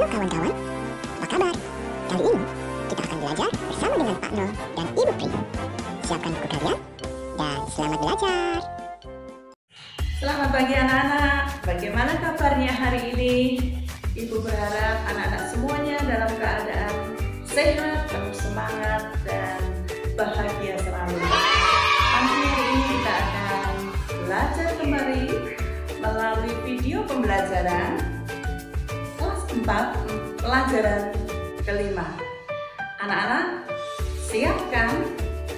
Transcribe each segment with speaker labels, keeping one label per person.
Speaker 1: kawan-kawan, apa kabar? Kali ini kita akan belajar bersama dengan Pak Nol dan Ibu Pri. Siapkan buku kalian dan selamat belajar.
Speaker 2: Selamat pagi anak-anak, bagaimana kabarnya hari ini? Ibu berharap anak-anak semuanya dalam keadaan sehat, penuh semangat, dan bahagia selalu. Pagi hari ini kita akan belajar kembali melalui video pembelajaran kelas 4, pelajaran kelima. Anak-anak, siapkan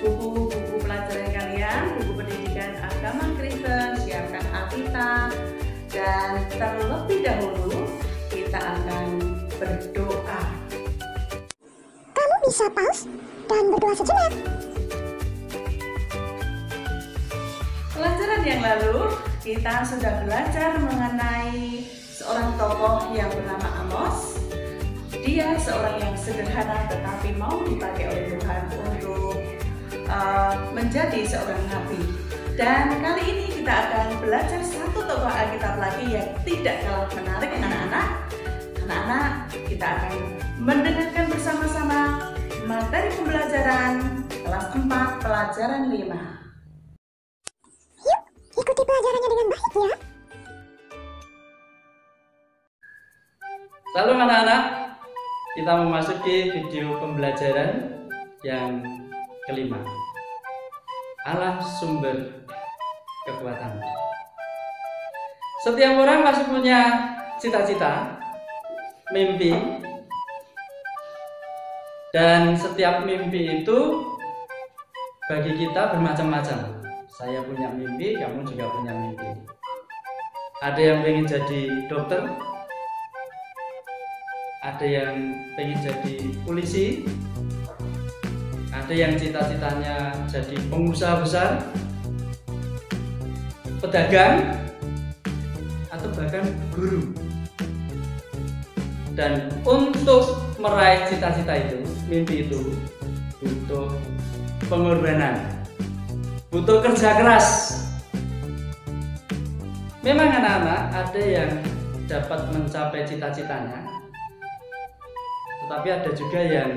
Speaker 2: buku-buku pelajaran kalian, buku pendidikan agama Kristen, siapkan Alkitab, dan terlebih dahulu kita akan berdoa.
Speaker 1: Kamu bisa pause dan berdoa sejenak.
Speaker 2: Pelajaran yang lalu kita sudah belajar mengenai seorang tokoh yang bernama Amos. Dia seorang yang sederhana tetapi mau dipakai oleh Tuhan untuk menjadi seorang nabi. Dan kali ini kita akan belajar satu tokoh Alkitab lagi yang tidak kalah menarik anak-anak. Anak-anak, kita akan mendengarkan bersama-sama materi pembelajaran kelas 4, pelajaran 5.
Speaker 1: Yuk, ikuti pelajarannya dengan baik ya.
Speaker 3: Salam anak-anak, kita memasuki video pembelajaran yang kelima. Allah sumber kekuatan. Setiap orang pasti punya cita-cita, mimpi, dan setiap mimpi itu bagi kita bermacam-macam. Saya punya mimpi, kamu juga punya mimpi. Ada yang pengen jadi dokter, ada yang pengen jadi polisi, ada yang cita-citanya jadi pengusaha besar, pedagang, atau bahkan guru. Dan untuk meraih cita-cita itu, mimpi itu butuh pengorbanan, butuh kerja keras. Memang anak-anak ada yang dapat mencapai cita-citanya, tetapi ada juga yang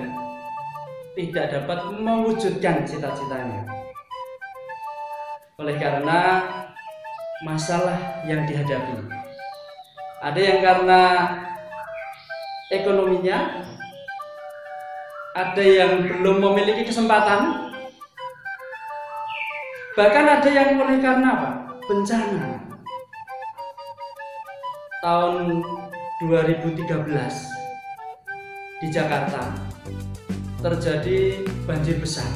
Speaker 3: tidak dapat mewujudkan cita-citanya oleh karena masalah yang dihadapi. Ada yang karena ekonominya, ada yang belum memiliki kesempatan, bahkan ada yang oleh karena apa? Bencana. Tahun 2013 di Jakarta terjadi banjir besar.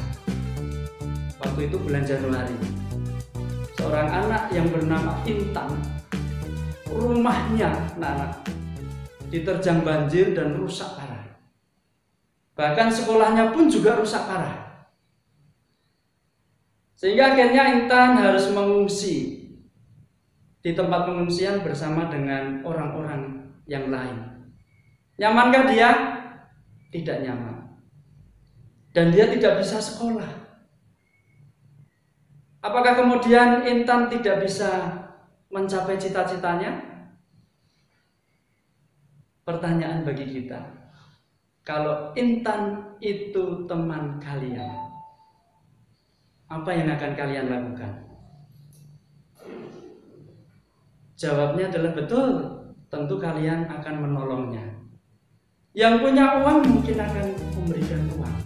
Speaker 3: Waktu itu bulan Januari. Seorang anak yang bernama Intan, rumahnya diterjang banjir dan rusak parah. Bahkan sekolahnya pun juga rusak parah. Sehingga akhirnya Intan harus mengungsi di tempat pengungsian bersama dengan orang-orang yang lain. Nyamankah dia? Tidak nyaman. Dan dia tidak bisa sekolah. Apakah kemudian Intan tidak bisa mencapai cita-citanya? Pertanyaan bagi kita. Kalau Intan itu teman kalian, apa yang akan kalian lakukan? Jawabnya adalah betul, tentu kalian akan menolongnya. Yang punya uang mungkin akan memberikan uang.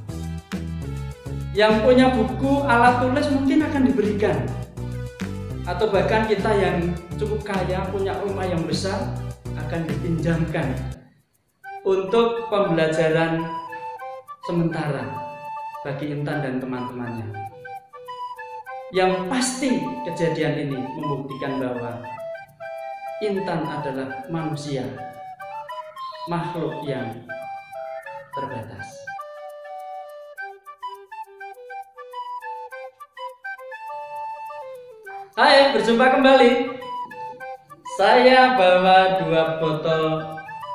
Speaker 3: Yang punya buku, alat tulis mungkin akan diberikan. Atau bahkan kita yang cukup kaya, punya rumah yang besar, akan dipinjamkan untuk pembelajaran sementara bagi Intan dan teman-temannya. Yang pasti kejadian ini membuktikan bahwa Intan adalah manusia, makhluk yang terbatas. Hai, berjumpa kembali. Saya bawa 2 botol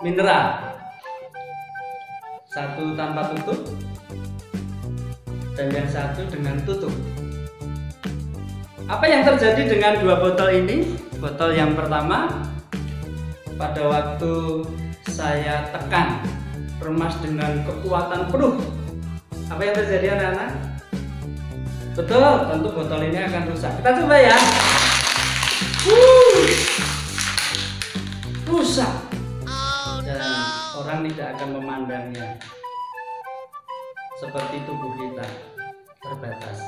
Speaker 3: mineral. Satu tanpa tutup dan yang satu dengan tutup. Apa yang terjadi dengan 2 botol ini? Botol yang pertama pada waktu saya tekan, remas dengan kekuatan penuh. Apa yang terjadi anak-anak? Betul, tentu botol ini akan rusak. Kita coba ya. Rusak. Dan orang tidak akan memandangnya. Seperti tubuh kita terbatas.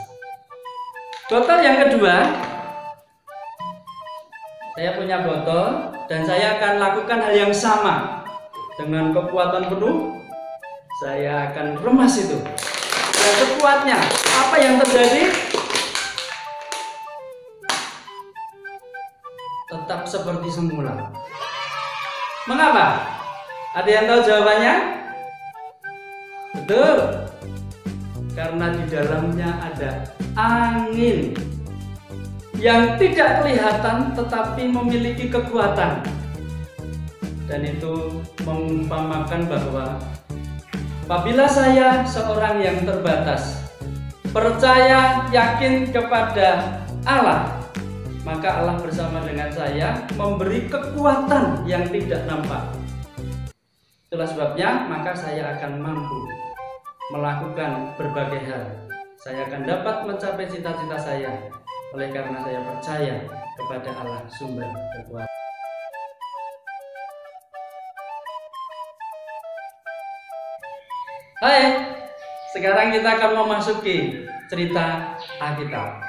Speaker 3: Botol yang kedua, saya punya botol dan saya akan lakukan hal yang sama. Dengan kekuatan penuh, saya akan remas itu. Dan sekuatnya, apa yang terjadi? Tetap seperti semula. Mengapa? Ada yang tahu jawabannya? Betul. Karena di dalamnya ada angin yang tidak kelihatan tetapi memiliki kekuatan. Dan itu mengumpamakan bahwa apabila saya seorang yang terbatas, percaya, yakin kepada Allah, maka Allah bersama dengan saya memberi kekuatan yang tidak nampak. Itulah sebabnya maka saya akan mampu melakukan berbagai hal. Saya akan dapat mencapai cita-cita saya oleh karena saya percaya kepada Allah sumber kekuatan. Hai, sekarang kita akan memasuki cerita Alkitab.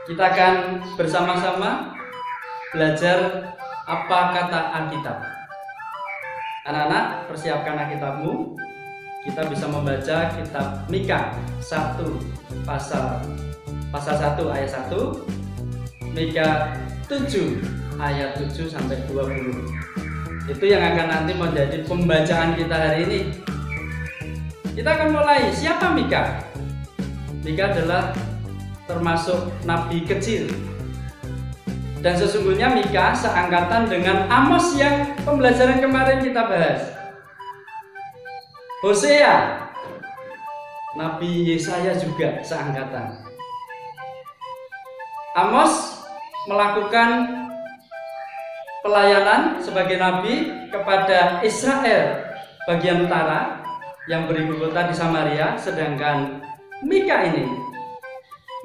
Speaker 3: Kita akan bersama-sama belajar apa kata Alkitab. Anak-anak, persiapkan Alkitabmu. Kita bisa membaca kitab Mika 1 pasal 1 ayat 1, Mika 7 ayat 7 sampai 20. Itu yang akan nanti menjadi pembacaan kita hari ini. Kita akan mulai. Siapa Mika? Mika adalah termasuk nabi kecil. Dan sesungguhnya Mika seangkatan dengan Amos yang pembelajaran kemarin kita bahas. Hosea, Nabi Yesaya juga seangkatan. Amos melakukan pelayanan sebagai nabi kepada Israel bagian utara yang beribu kota di Samaria, sedangkan Mika ini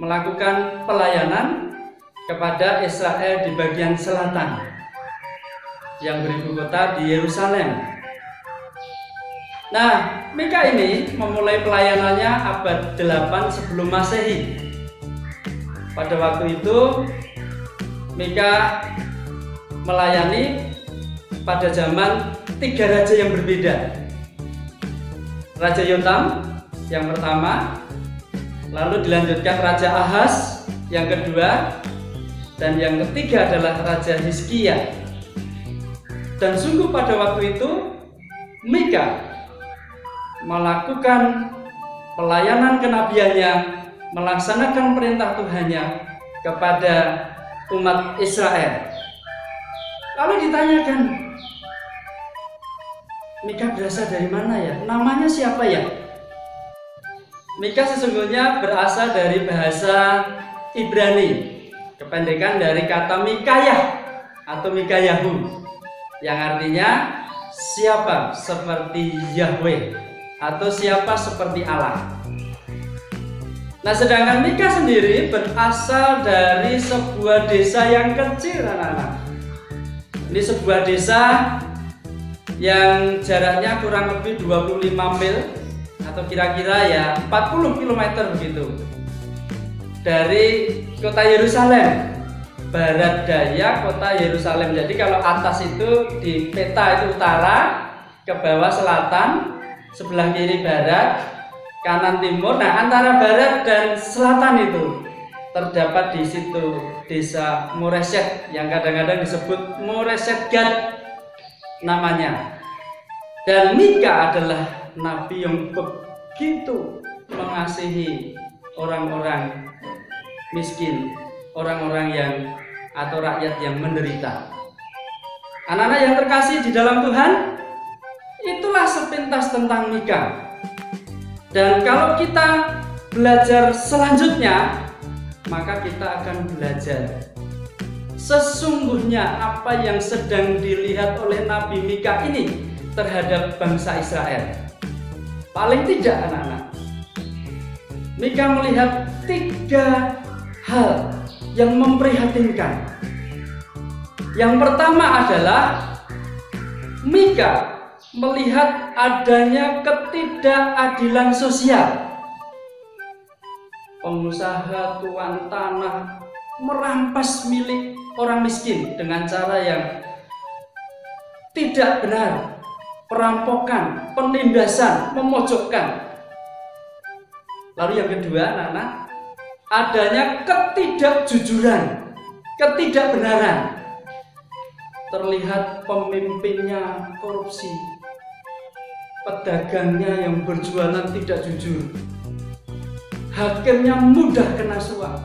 Speaker 3: melakukan pelayanan kepada Israel di bagian selatan yang beribu kota di Yerusalem. Nah, Mika ini memulai pelayanannya abad 8 sebelum Masehi. Pada waktu itu Mika melayani pada zaman 3 raja yang berbeda. Raja Yotam yang pertama, lalu dilanjutkan Raja Ahaz yang kedua, dan yang ketiga adalah Raja Hizkia. Dan sungguh pada waktu itu Mika melakukan pelayanan kenabiannya, melaksanakan perintah Tuhannya kepada umat Israel. Lalu ditanyakan, Mika berasal dari mana ya? Namanya siapa ya? Mika sesungguhnya berasal dari bahasa Ibrani, kependekan dari kata Mikayah atau Mikayahu, yang artinya siapa seperti Yahweh atau siapa seperti Allah. Nah, sedangkan Mika sendiri berasal dari sebuah desa yang kecil, anak-anak. Ini sebuah desa yang jaraknya kurang lebih 25 mil atau kira-kira ya 40 km begitu dari kota Yerusalem, barat daya kota Yerusalem. Jadi kalau atas itu di peta itu utara, ke bawah selatan, sebelah kiri barat, kanan timur. Nah, antara barat dan selatan itu terdapat di situ desa Moreset yang kadang-kadang disebut Moreset Gad namanya. Dan Mika adalah nabi yang begitu mengasihi orang-orang miskin, orang-orang yang atau rakyat yang menderita. Anak-anak yang terkasih di dalam Tuhan, itulah sepintas tentang Mika. Dan kalau kita belajar selanjutnya, maka kita akan belajar sesungguhnya apa yang sedang dilihat oleh Nabi Mika ini terhadap bangsa Israel. Paling tidak anak-anak, Mika melihat 3 hal yang memprihatinkan. Yang pertama adalah Mika melihat adanya ketidakadilan sosial. Pengusaha tuan tanah merampas milik orang miskin dengan cara yang tidak benar, perampokan, penindasan, memojokkan. Lalu yang kedua, anak-anak, adanya ketidakjujuran, ketidakbenaran. Terlihat pemimpinnya korupsi, pedagangnya yang berjualan tidak jujur, hakimnya mudah kena suap.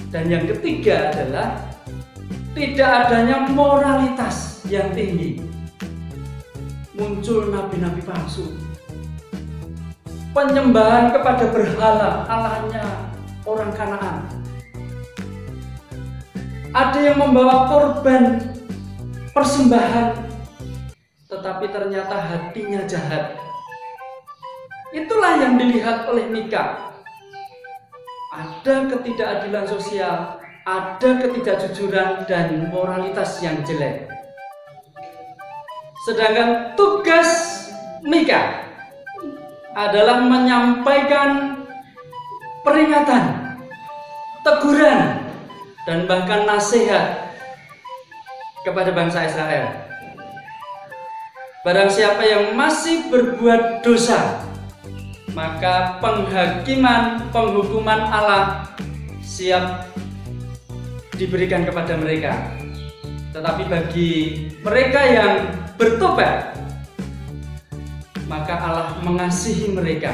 Speaker 3: Dan yang ketiga adalah tidak adanya moralitas yang tinggi. Muncul nabi-nabi palsu, penyembahan kepada berhala, allahnya orang Kanaan. Ada yang membawa korban persembahan, tetapi ternyata hatinya jahat. Itulah yang dilihat oleh Mika. Ada ketidakadilan sosial, ada ketidakjujuran dan moralitas yang jelek. Sedangkan tugas Mika adalah menyampaikan peringatan, teguran, dan bahkan nasihat kepada bangsa Israel. Barang siapa yang masih berbuat dosa, maka penghukuman Allah siap diberikan kepada mereka. Tetapi bagi mereka yang bertobat, maka Allah mengasihi mereka,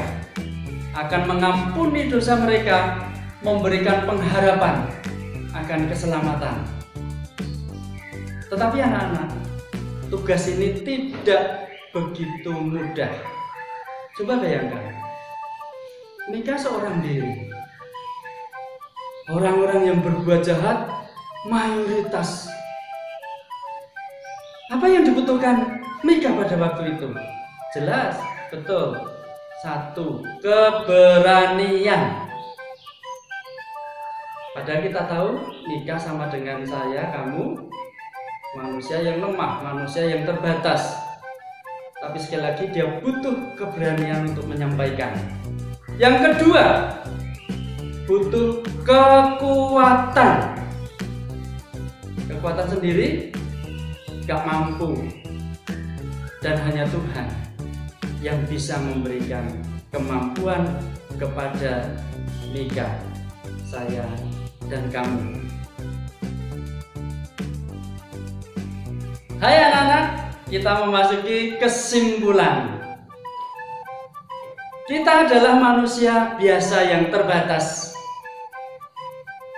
Speaker 3: akan mengampuni dosa mereka, memberikan pengharapan akan keselamatan. Tetapi anak-anak, tugas ini tidak begitu mudah. Coba bayangkan, Mika seorang diri. Orang-orang yang berbuat jahat mayoritas. Apa yang dibutuhkan Mika pada waktu itu? Jelas, betul. 1, keberanian. Padahal kita tahu Mika sama dengan saya, kamu, manusia yang lemah, manusia yang terbatas. Tapi sekali lagi dia butuh keberanian untuk menyampaikan. Yang kedua, butuh kekuatan. Kekuatan sendiri gak mampu. Dan hanya Tuhan yang bisa memberikan kemampuan kepada Mika, saya, dan kamu. Hai anak-anak, kita memasuki kesimpulan. Kita adalah manusia biasa yang terbatas.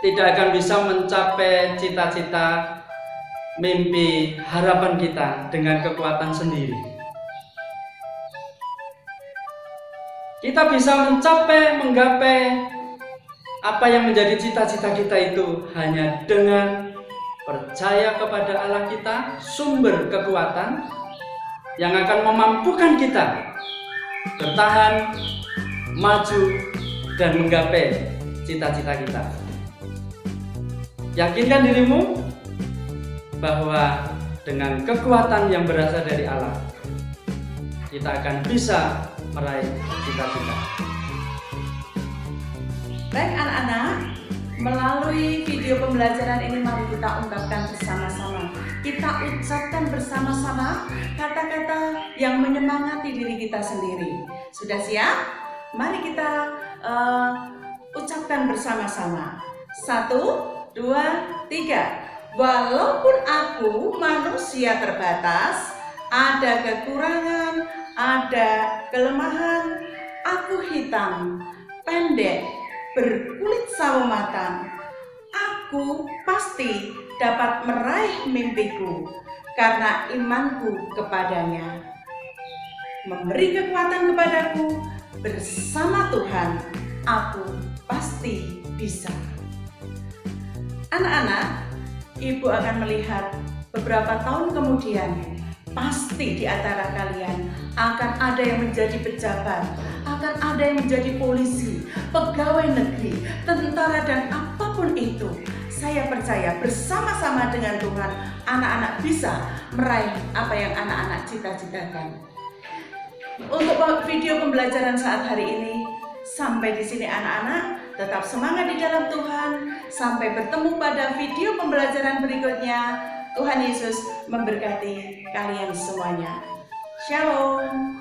Speaker 3: Tidak akan bisa mencapai cita-cita, mimpi, harapan kita dengan kekuatan sendiri. Kita bisa menggapai apa yang menjadi cita-cita kita itu hanya dengan percaya kepada Allah kita, sumber kekuatan yang akan memampukan kita bertahan, maju, dan menggapai cita-cita kita. Yakinkan dirimu bahwa dengan kekuatan yang berasal dari Allah, kita akan bisa meraih cita-cita.
Speaker 2: Baik anak-anak, melalui video pembelajaran ini mari kita ungkapkan bersama-sama. Kita ucapkan bersama-sama kata-kata yang menyemangati diri kita sendiri. Sudah siap? Mari kita ucapkan bersama-sama. 1, 2, 3. Walaupun aku manusia terbatas, ada kekurangan, ada kelemahan, aku hitam, pendek, berkulit sawo matang, aku pasti dapat meraih mimpiku karena imanku kepadanya. Memberi kekuatan kepadaku, bersama Tuhan, aku pasti bisa. Anak-anak, Ibu akan melihat beberapa tahun kemudian, pasti di antara kalian akan ada yang menjadi pejabat, akan ada yang menjadi polisi, pegawai negeri, tentara, dan apapun itu. Saya percaya bersama-sama dengan Tuhan, anak-anak bisa meraih apa yang anak-anak cita-citakan. Untuk video pembelajaran saat hari ini, sampai di sini anak-anak. Tetap semangat di dalam Tuhan. Sampai bertemu pada video pembelajaran berikutnya. Tuhan Yesus memberkati kalian semuanya. Shalom.